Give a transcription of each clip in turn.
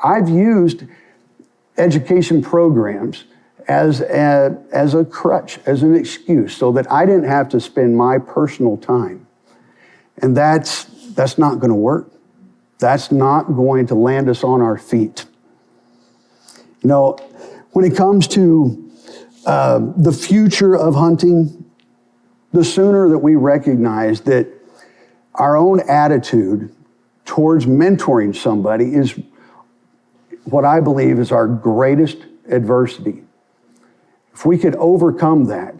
I've used education programs as a crutch, as an excuse, so that I didn't have to spend my personal time. And that's not going to work. That's not going to land us on our feet. You know, when it comes to the future of hunting, the sooner that we recognize that our own attitude towards mentoring somebody is what I believe is our greatest adversity. If we could overcome that,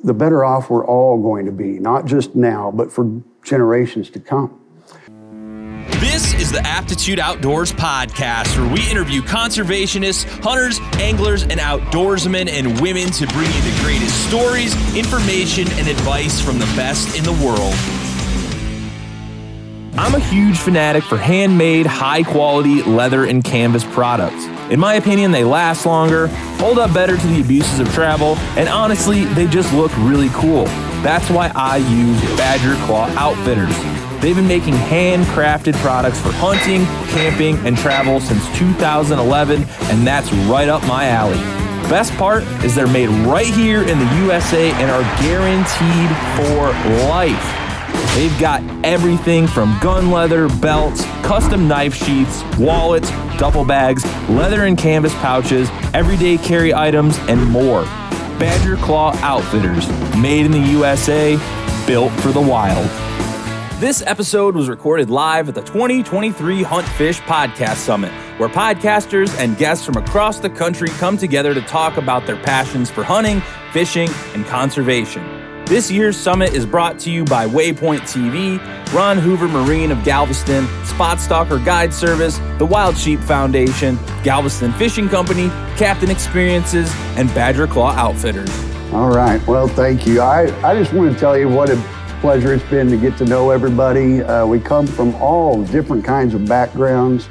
the better off we're all going to be, not just now, but for generations to come. This is the Aptitude Outdoors podcast, where we interview conservationists, hunters, anglers, and outdoorsmen and women to bring you the greatest stories, information, and advice from the best in the world. I'm a huge fanatic for handmade, high-quality leather and canvas products. In my opinion, they last longer, hold up better to the abuses of travel, and honestly, they just look really cool. That's why I use Badger Claw Outfitters. They've been making handcrafted products for hunting, camping, and travel since 2011, and that's right up my alley. Best part is they're made right here in the USA and are guaranteed for life. They've got everything from gun leather, belts, custom knife sheaths, wallets, duffel bags, leather and canvas pouches, everyday carry items, and more. Badger Claw Outfitters, made in the USA, built for the wild. This episode was recorded live at the 2023 Hunt Fish Podcast Summit, where podcasters and guests from across the country come together to talk about their passions for hunting, fishing, and conservation. This year's summit is brought to you by Waypoint TV, Ron Hoover Marine of Galveston, Spot Stalker Guide Service, the Wild Sheep Foundation, Galveston Fishing Company, Captain Experiences, and Badger Claw Outfitters. All right, well, thank you. I just want to tell you what a pleasure it's been to get to know everybody. We come from all different kinds of backgrounds,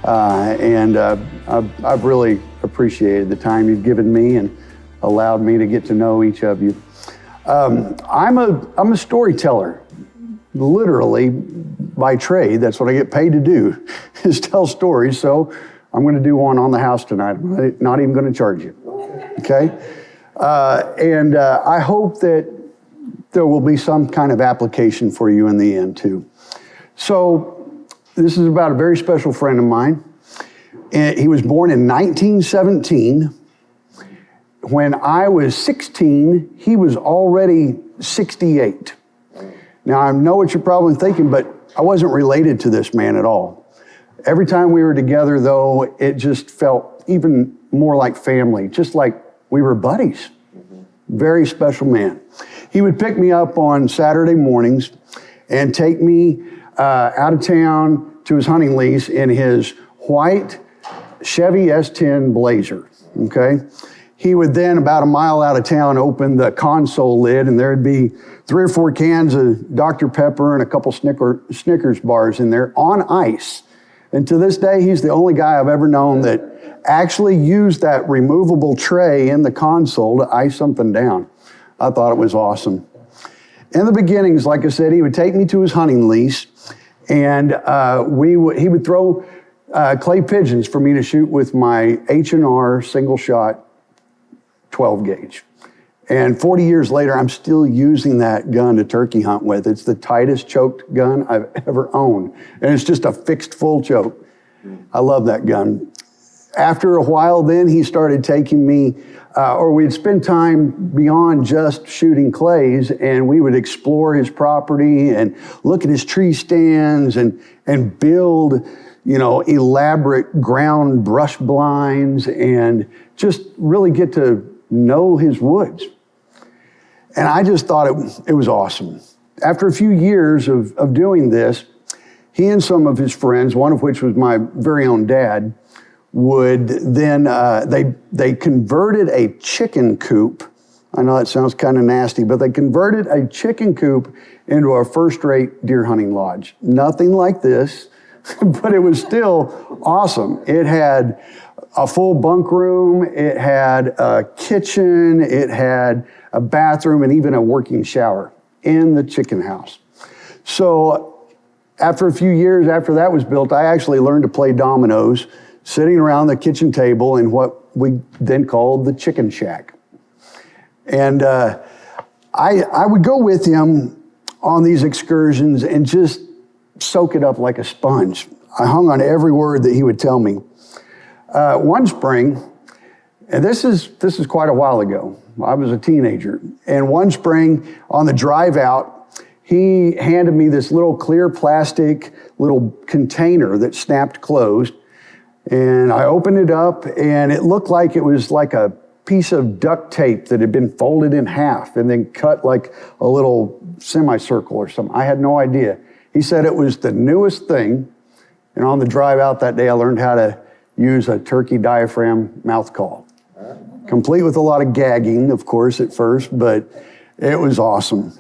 and I've really appreciated the time you've given me and allowed me to get to know each of you. I'm a storyteller, literally by trade. That's what I get paid to do, is tell stories. So I'm going to do one on the house tonight. I'm not even going to charge you. Okay? And I hope that there will be some kind of application for you in the end too. So this is about a very special friend of mine. And he was born in 1917. When I was 16, he was already 68. Now, I know what you're probably thinking, but I wasn't related to this man at all. Every time we were together, though, it just felt even more like family, just like we were buddies. Very special man. He would pick me up on Saturday mornings and take me out of town to his hunting lease in his white Chevy S10 Blazer, okay? He would then, about a mile out of town, open the console lid, and there'd be 3 or 4 cans of Dr. Pepper and a couple Snickers bars in there on ice. And to this day, he's the only guy I've ever known that actually used that removable tray in the console to ice something down. I thought it was awesome. In the beginnings, like I said, he would take me to his hunting lease, and he would throw clay pigeons for me to shoot with my H&R single shot 12 gauge. And 40 years later, I'm still using that gun to turkey hunt with. It's the tightest choked gun I've ever owned. And it's just a fixed full choke. I love that gun. After a while then, he started taking me, or we'd spend time beyond just shooting clays, and we would explore his property and look at his tree stands and build, elaborate ground brush blinds and just really get to know his woods. And I just thought it was awesome. After a few years of doing this, he and some of his friends, one of which was my very own dad, would then, they converted a chicken coop. I know that sounds kind of nasty, but they converted a chicken coop into a first-rate deer hunting lodge. Nothing like this, but it was still awesome. It had a full bunk room, it had a kitchen, it had a bathroom, and even a working shower in the chicken house. So After a few years after that was built, I actually learned to play dominoes sitting around the kitchen table in what we then called the chicken shack. And I would go with him on these excursions and just soak it up like a sponge. I hung on every word that he would tell me. One spring, and this is quite a while ago, I was a teenager, and one spring on the drive out, he handed me this little clear plastic little container that snapped closed, and I opened it up, and it looked like it was like a piece of duct tape that had been folded in half and then cut like a little semicircle or something. I had no idea. He said it was the newest thing, and on the drive out that day, I learned how to use a turkey diaphragm mouth call. Complete with a lot of gagging, of course, at first, but it was awesome.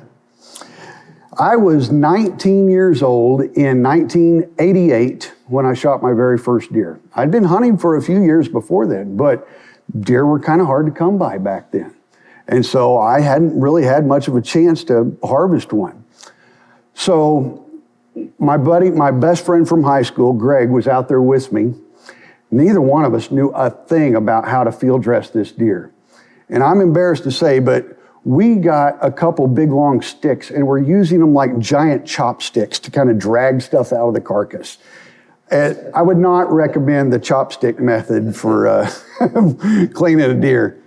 I was 19 years old in 1988 when I shot my very first deer. I'd been hunting for a few years before then, but deer were kind of hard to come by back then. And so I hadn't really had much of a chance to harvest one. So my best friend from high school, Greg, was out there with me. Neither one of us knew a thing about how to field dress this deer. And I'm embarrassed to say, but we got a couple big long sticks and we're using them like giant chopsticks to kind of drag stuff out of the carcass. I would not recommend the chopstick method for cleaning a deer.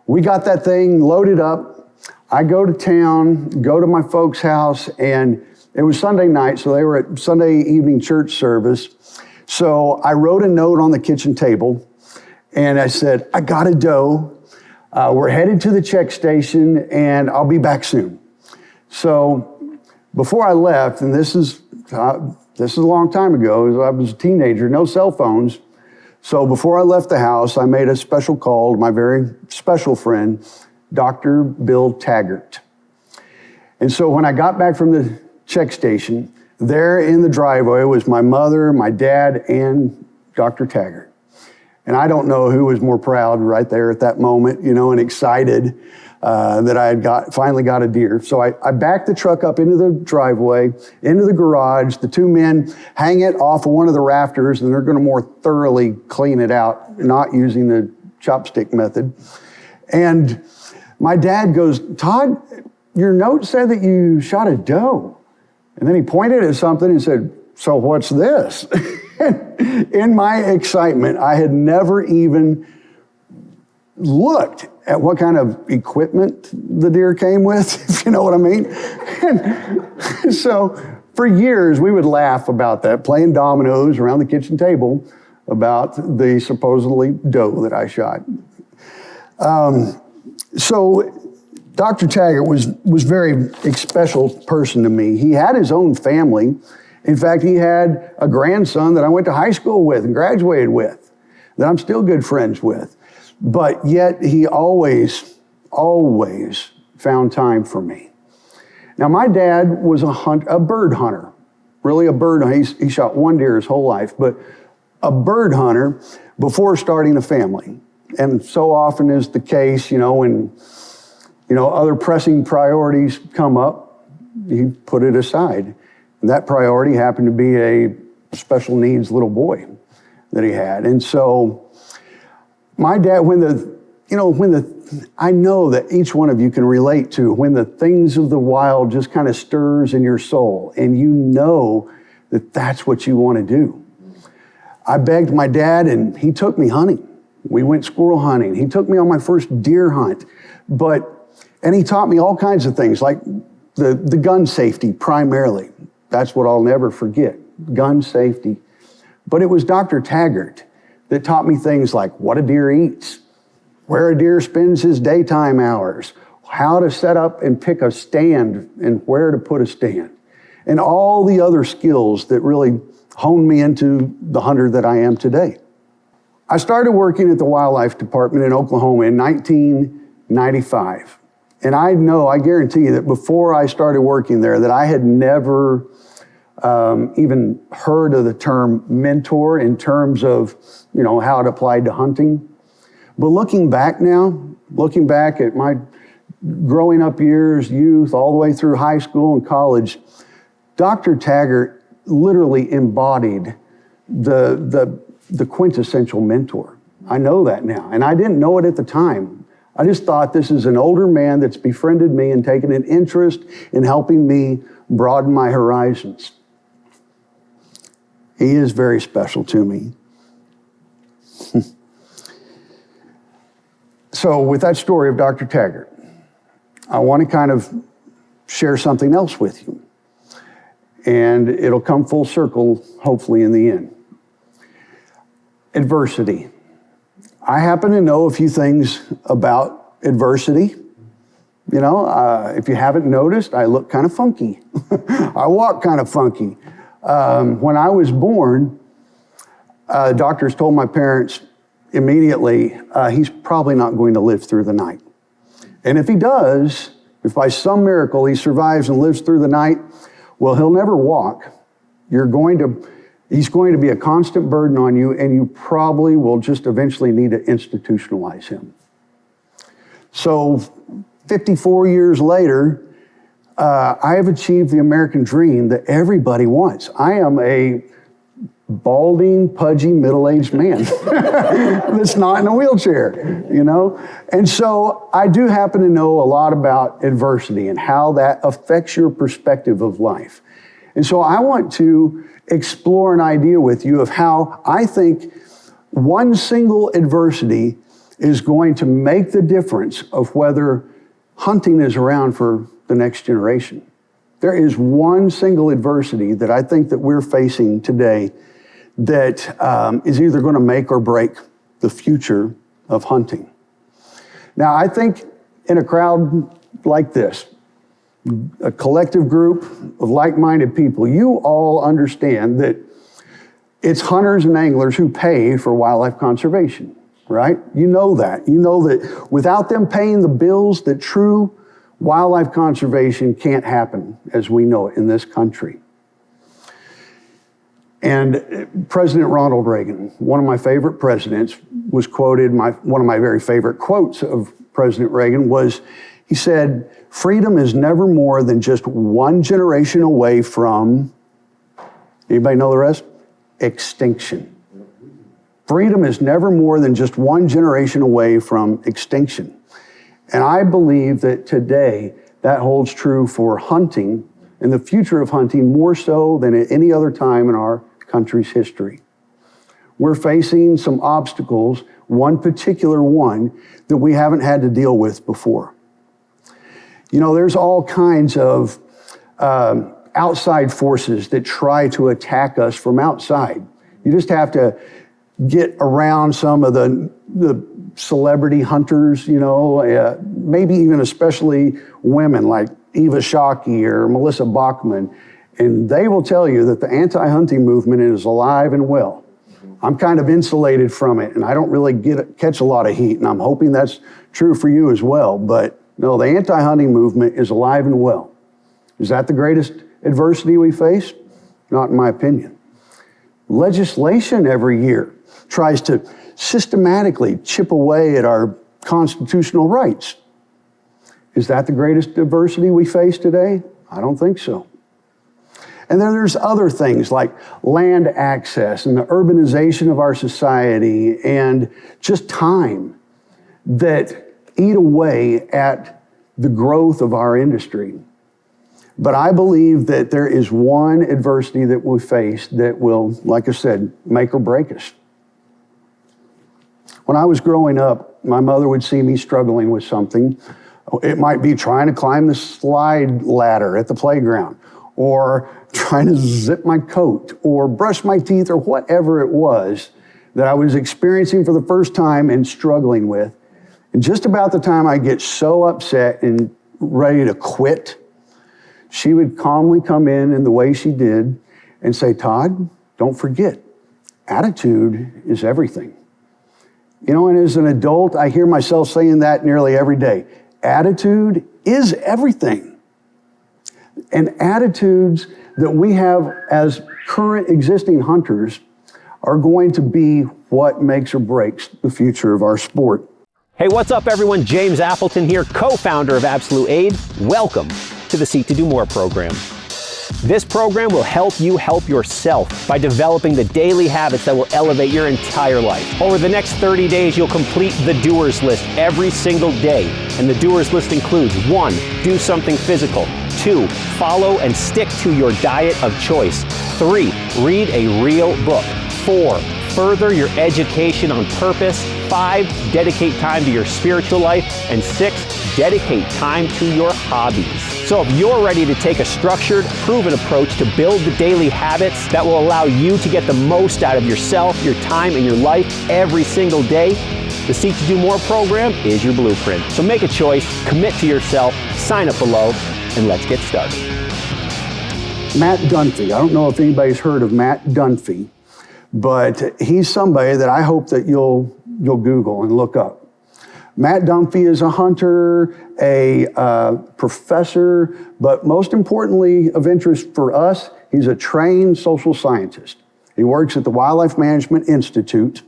We got that thing loaded up. I go to town, go to my folks' house, and it was Sunday night, so they were at Sunday evening church service. So I wrote a note on the kitchen table, and I said, I got a doe. We're headed to the check station, and I'll be back soon. So before I left, and this is a long time ago, I was a teenager, no cell phones. So before I left the house, I made a special call to my very special friend, Dr. Bill Taggart. And so when I got back from the check station, there in the driveway was my mother, my dad, and Dr. Taggart. And I don't know who was more proud right there at that moment, and excited that I had finally got a deer. So I backed the truck up into the driveway, into the garage. The two men hang it off of one of the rafters, and they're going to more thoroughly clean it out, not using the chopstick method. And my dad goes, Todd, your note said that you shot a doe. And then he pointed at something and said, so what's this? In my excitement, I had never even looked at what kind of equipment the deer came with, if you know what I mean. And so for years, we would laugh about that, playing dominoes around the kitchen table about the supposedly doe that I shot. So Dr. Taggart was a very special person to me. He had his own family. In fact, he had a grandson that I went to high school with and graduated with, that I'm still good friends with. But yet he always found time for me. Now, my dad was a bird hunter, really a bird hunter. He shot one deer his whole life, but a bird hunter before starting a family. And so often is the case, when other pressing priorities come up, he put it aside. And that priority happened to be a special needs little boy that he had. And so my dad, I know that each one of you can relate to when the things of the wild just kind of stirs in your soul and you know that that's what you want to do. I begged my dad and he took me hunting. We went squirrel hunting. He took me on my first deer hunt, and he taught me all kinds of things like the gun safety primarily. That's what I'll never forget, gun safety. But it was Dr. Taggart that taught me things like what a deer eats, where a deer spends his daytime hours, how to set up and pick a stand and where to put a stand, and all the other skills that really honed me into the hunter that I am today. I started working at the wildlife department in Oklahoma in 1995. And I guarantee you that before I started working there, that I had never even heard of the term mentor in terms of, how it applied to hunting. But looking back at my growing up years, youth, all the way through high school and college, Dr. Taggart literally embodied the quintessential mentor. I know that now, and I didn't know it at the time. I just thought this is an older man that's befriended me and taken an interest in helping me broaden my horizons. He is very special to me. So with that story of Dr. Taggart, I want to kind of share something else with you. And it'll come full circle, hopefully, in the end. Adversity. I happen to know a few things about adversity. You know, if you haven't noticed, I look kind of funky. I walk kind of funky. When I was born, doctors told my parents immediately, he's probably not going to live through the night. And if he does, if by some miracle he survives and lives through the night, well, he'll never walk. He's going to be a constant burden on you, and you probably will just eventually need to institutionalize him. So 54 years later, I have achieved the American dream that everybody wants. I am a balding, pudgy, middle-aged man that's not in a wheelchair, you know? And so I do happen to know a lot about adversity and how that affects your perspective of life. And so I want to explore an idea with you of how I think one single adversity is going to make the difference of whether hunting is around for the next generation. There is one single adversity that I think that we're facing today that is either going to make or break the future of hunting. Now, I think in a crowd like this, a collective group of like-minded people, you all understand that it's hunters and anglers who pay for wildlife conservation, right? You know that. You know that without them paying the bills, that true wildlife conservation can't happen as we know it in this country. And President Ronald Reagan, one of my favorite presidents, was quoted, one of my very favorite quotes of President Reagan was, he said, "Freedom is never more than just one generation away from," anybody know the rest? Extinction. Freedom is never more than just one generation away from extinction. And I believe that today that holds true for hunting and the future of hunting more so than at any other time in our country's history. We're facing some obstacles, one particular one that we haven't had to deal with before. You know, there's all kinds of outside forces that try to attack us from outside. You just have to get around some of the celebrity hunters, you know, maybe even especially women like Eva Shockey or Melissa Bachman, and they will tell you that the anti-hunting movement is alive and well. I'm kind of insulated from it, and I don't really catch a lot of heat, and I'm hoping that's true for you as well. But no, the anti-hunting movement is alive and well. Is that the greatest adversity we face? Not in my opinion. Legislation every year tries to systematically chip away at our constitutional rights. Is that the greatest adversity we face today? I don't think so. And then there's other things like land access and the urbanization of our society and just time that eat away at the growth of our industry. But I believe that there is one adversity that we face that will, like I said, make or break us. When I was growing up, my mother would see me struggling with something. It might be trying to climb the slide ladder at the playground, or trying to zip my coat, or brush my teeth, or whatever it was that I was experiencing for the first time and struggling with. And just about the time I get so upset and ready to quit, she would calmly come in the way she did and say, "Todd, don't forget, attitude is everything." You know, and as an adult, I hear myself saying that nearly every day. Attitude is everything. And attitudes that we have as current existing hunters are going to be what makes or breaks the future of our sport. Hey, what's up everyone? James Appleton here, co-founder of Absolute Aid. Welcome to the Seek to Do More program. This program will help you help yourself by developing the daily habits that will elevate your entire life. Over the next 30 days, you'll complete the doers list every single day. And the doers list includes 1, do something physical. 2, follow and stick to your diet of choice. 3, read a real book. 4, further your education on purpose. 5, dedicate time to your spiritual life. And 6, dedicate time to your hobbies. So if you're ready to take a structured, proven approach to build the daily habits that will allow you to get the most out of yourself, your time, and your life every single day, the Seek to Do More program is your blueprint. So make a choice, commit to yourself, sign up below, and let's get started. Matt Dunphy. I don't know if anybody's heard of Matt Dunphy, but he's somebody that I hope that you'll Google and look up. Matt Dunphy is a hunter, a professor, but most importantly of interest for us, he's a trained social scientist. He works at the Wildlife Management Institute,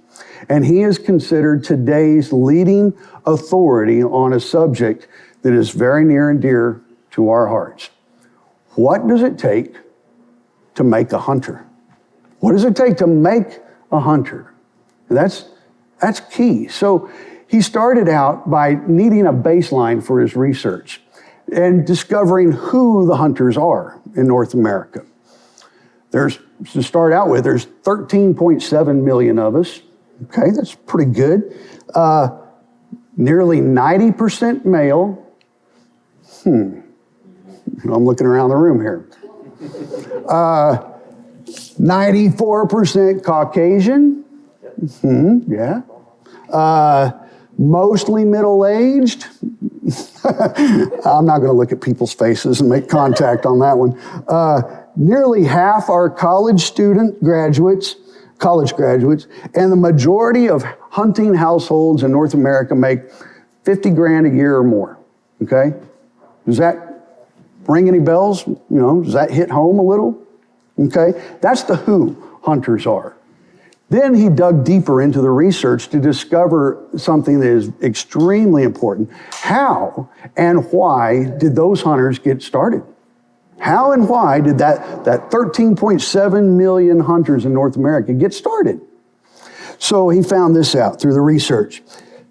and he is considered today's leading authority on a subject that is very near and dear to our hearts. What does it take to make a hunter? What does it take to make a hunter? That's key. So he started out by needing a baseline for his research and discovering who the hunters are in North America. To start out with, there's 13.7 million of us. Okay, that's pretty good. Nearly 90% male. I'm looking around the room here. 94% Caucasian. Yeah. Mostly middle-aged. I'm not going to look at people's faces and make contact on that one. Nearly half are college graduates, and the majority of hunting households in North America make 50 grand a year or more. Okay? Does that ring any bells? Does that hit home a little? Okay? That's the who hunters are. Then he dug deeper into the research to discover something that is extremely important. How and why did those hunters get started? How and why did that 13.7 million hunters in North America get started? So he found this out through the research.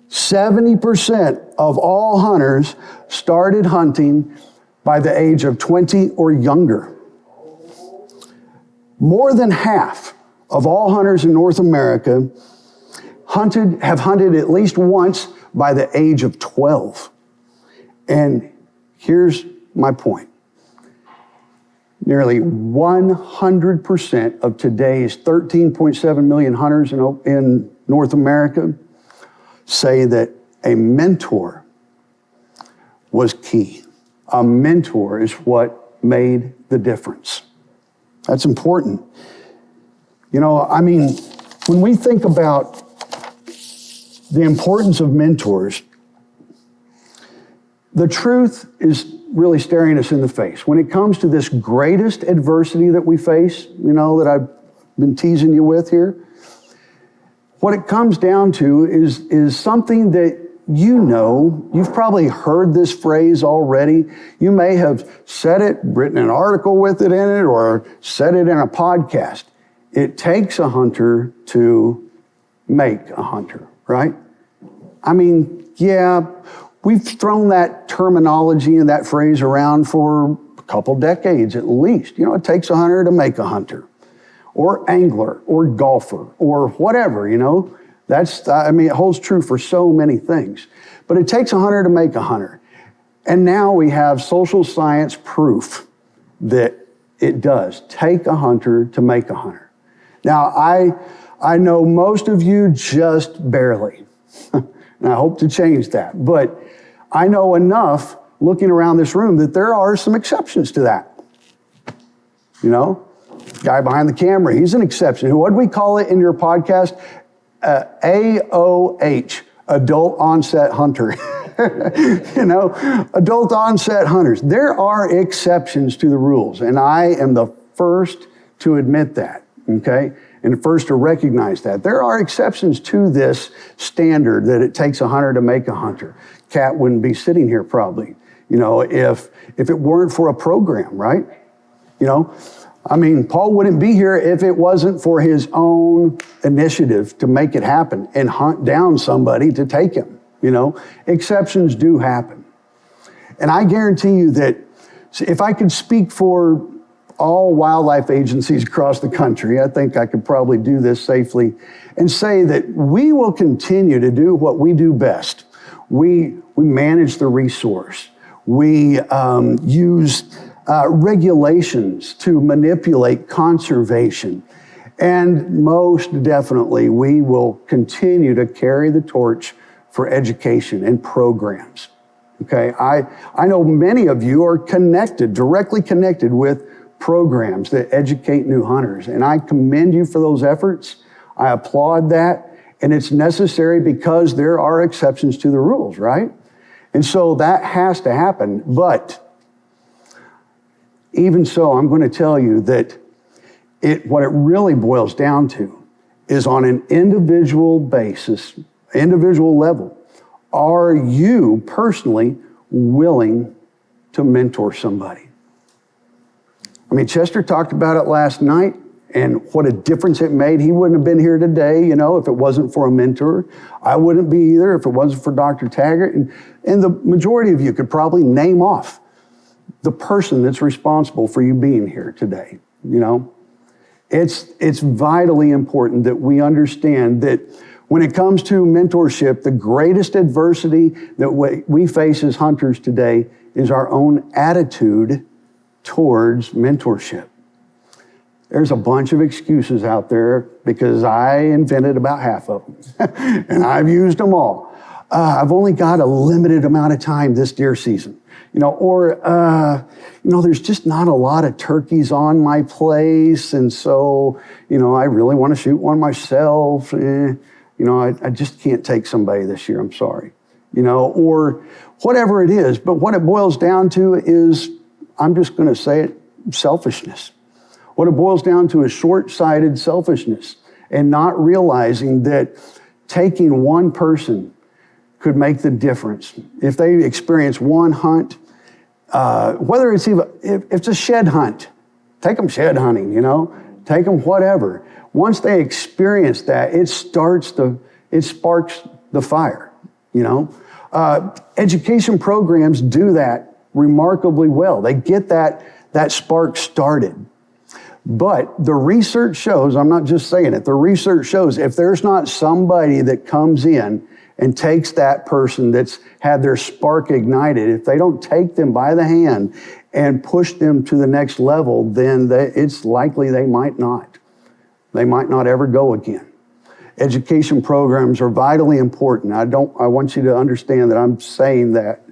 70% of all hunters started hunting by the age of 20 or younger. More than half of all hunters in North America have hunted at least once by the age of 12. And here's my point. Nearly 100% of today's 13.7 million hunters in North America say that a mentor was key. A mentor is what made the difference. That's important. When we think about the importance of mentors, the truth is really staring us in the face. When it comes to this greatest adversity that we face, that I've been teasing you with here, what it comes down to is something that you've probably heard this phrase already. You may have said it, written an article with it in it, or said it in a podcast. It takes a hunter to make a hunter, right? We've thrown that terminology and that phrase around for a couple decades at least. It takes a hunter to make a hunter, or angler, or golfer, or whatever, it holds true for so many things. But it takes a hunter to make a hunter. And now we have social science proof that it does take a hunter to make a hunter. Now, I know most of you just barely, and I hope to change that. But I know enough, looking around this room, that there are some exceptions to that. Guy behind the camera, he's an exception. What do we call it in your podcast? AOH, adult onset hunter. Adult onset hunters. There are exceptions to the rules, and I am the first to admit that, okay? And first to recognize that. There are exceptions to this standard that it takes a hunter to make a hunter. Kat wouldn't be sitting here probably, if it weren't for a program, right? Paul wouldn't be here if it wasn't for his own initiative to make it happen and hunt down somebody to take him. Exceptions do happen. And I guarantee you that if I could speak for all wildlife agencies across the country, I think I could probably do this safely and say that we will continue to do what we do best. We manage the resource. We use regulations to manipulate conservation. And most definitely, we will continue to carry the torch for education and programs. Okay, I know many of you are directly connected with programs that educate new hunters, and I commend you for those efforts. I applaud that, and it's necessary because there are exceptions to the rules, right? And so that has to happen. But even so, I'm going to tell you that what it really boils down to is on an individual basis, individual level. Are you personally willing to mentor somebody? Chester talked about it last night and what a difference it made. He wouldn't have been here today, if it wasn't for a mentor. I wouldn't be either if it wasn't for Dr. Taggart. And the majority of you could probably name off the person that's responsible for you being here today. It's vitally important that we understand that when it comes to mentorship, the greatest adversity that we face as hunters today is our own attitude towards mentorship. There's a bunch of excuses out there because I invented about half of them and I've used them all. I've only got a limited amount of time this deer season, there's just not a lot of turkeys on my place. And so, I really want to shoot one myself. I just can't take somebody this year, I'm sorry, or whatever it is. But what it boils down to is, I'm just going to say it, selfishness. What it boils down to is short-sighted selfishness and not realizing that taking one person could make the difference. If they experience one hunt, whether it's even, if it's a shed hunt, take them shed hunting, take them whatever. Once they experience that, it sparks the fire, Education programs do that remarkably well. They get that spark started. But the research shows, I'm not just saying it, the research shows if there's not somebody that comes in and takes that person that's had their spark ignited, if they don't take them by the hand and push them to the next level, then it's likely they might not. They might not ever go again. Education programs are vitally important. I want you to understand that I'm saying that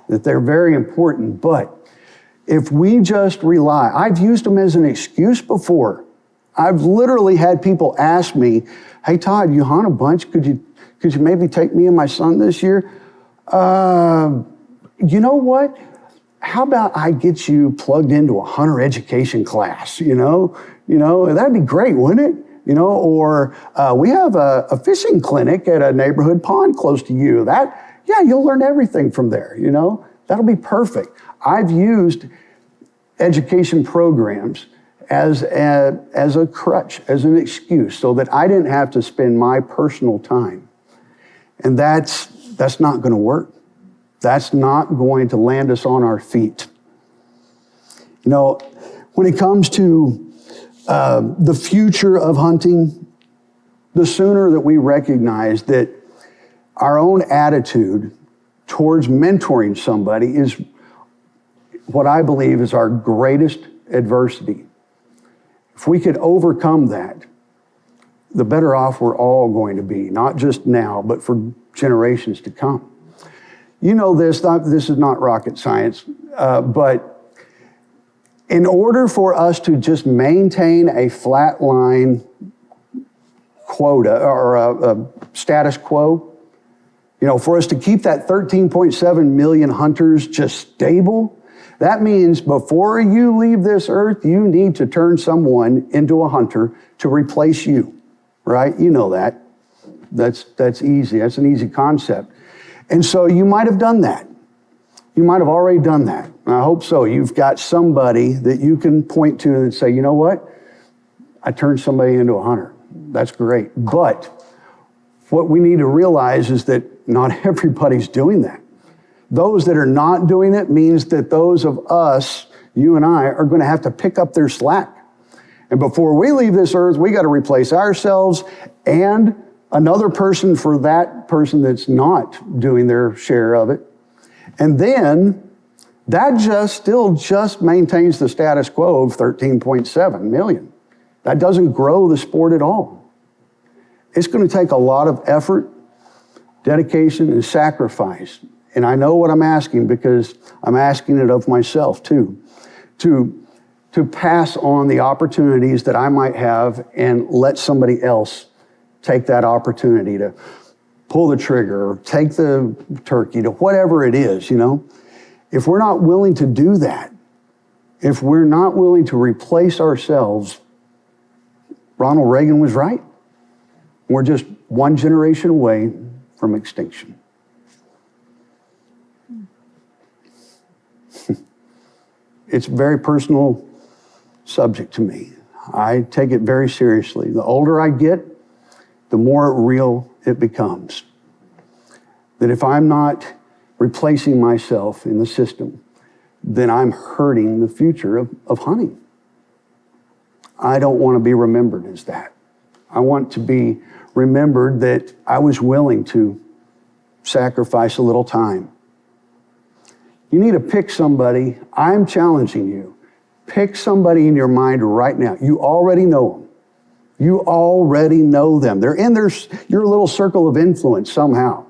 they're very important, but if we just rely, I've used them as an excuse before. I've literally had people ask me, hey Todd, you hunt a bunch, could you maybe take me and my son this year? You know what? How about I get you plugged into a hunter education class, that'd be great, wouldn't it? Or we have a fishing clinic at a neighborhood pond close to you. You'll learn everything from there, that'll be perfect. I've used education programs as a crutch, as an excuse, so that I didn't have to spend my personal time. And that's not going to work. That's not going to land us on our feet. When it comes to the future of hunting, the sooner that we recognize that our own attitude towards mentoring somebody is what I believe is our greatest adversity. If we could overcome that, the better off we're all going to be, not just now, but for generations to come. This is not rocket science, but in order for us to just maintain a flat line quota or a status quo, for us to keep that 13.7 million hunters just stable, that means before you leave this earth, you need to turn someone into a hunter to replace you, right? You know that. That's easy. That's an easy concept. And so you might have done that. You might have already done that. And I hope so. You've got somebody that you can point to and say, you know what? I turned somebody into a hunter. That's great. But what we need to realize is that not everybody's doing that. Those that are not doing it means that those of us, you and I, are going to have to pick up their slack. And before we leave this earth, we got to replace ourselves and another person for that person that's not doing their share of it. And then that still maintains the status quo of 13.7 million. That doesn't grow the sport at all. It's going to take a lot of effort, dedication, and sacrifice. And I know what I'm asking because I'm asking it of myself too, to pass on the opportunities that I might have and let somebody else take that opportunity to pull the trigger or take the turkey to whatever it is, you know. If we're not willing to do that, if we're not willing to replace ourselves, Ronald Reagan was right. We're just one generation away from extinction. It's a very personal subject to me. I take it very seriously. The older I get, the more real it becomes. That if I'm not replacing myself in the system, then I'm hurting the future of hunting. I don't want to be remembered as that. I want to be remembered that I was willing to sacrifice a little time. You need to pick somebody. I'm challenging you. Pick somebody in your mind right now. You already know them. You already know them. They're in your little circle of influence somehow.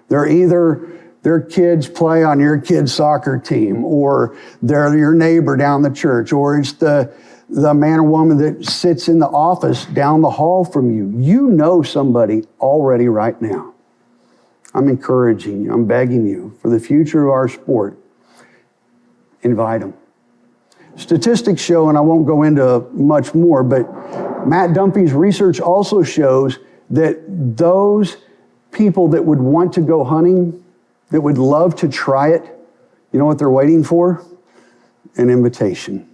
They're either their kids play on your kid's soccer team, or they're your neighbor down the church, or it's the man or woman that sits in the office down the hall from you. You know somebody already right now. I'm encouraging you, I'm begging you, for the future of our sport, invite them. Statistics show, and I won't go into much more, but Matt Dumpy's research also shows that those people that would want to go hunting, that would love to try it, you know what they're waiting for? An invitation.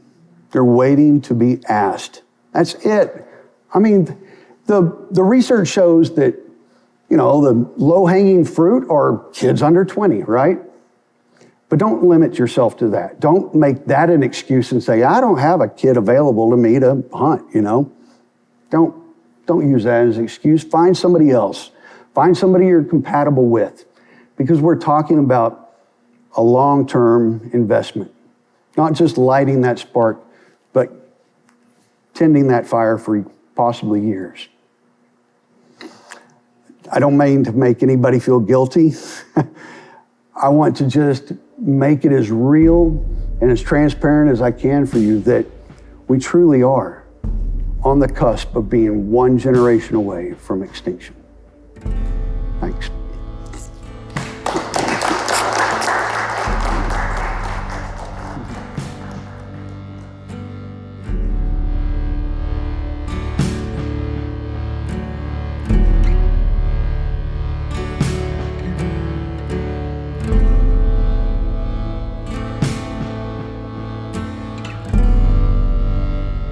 They're waiting to be asked. That's it. I mean, the research shows that, you know, the low-hanging fruit are kids under 20, right? But don't limit yourself to that. Don't make that an excuse and say, I don't have a kid available to me to hunt, you know? Don't use that as an excuse. Find somebody else. Find somebody you're compatible with, because we're talking about a long-term investment, not just lighting that spark, but tending that fire for possibly years. I don't mean to make anybody feel guilty. I want to just make it as real and as transparent as I can for you that we truly are on the cusp of being one generation away from extinction. Thanks.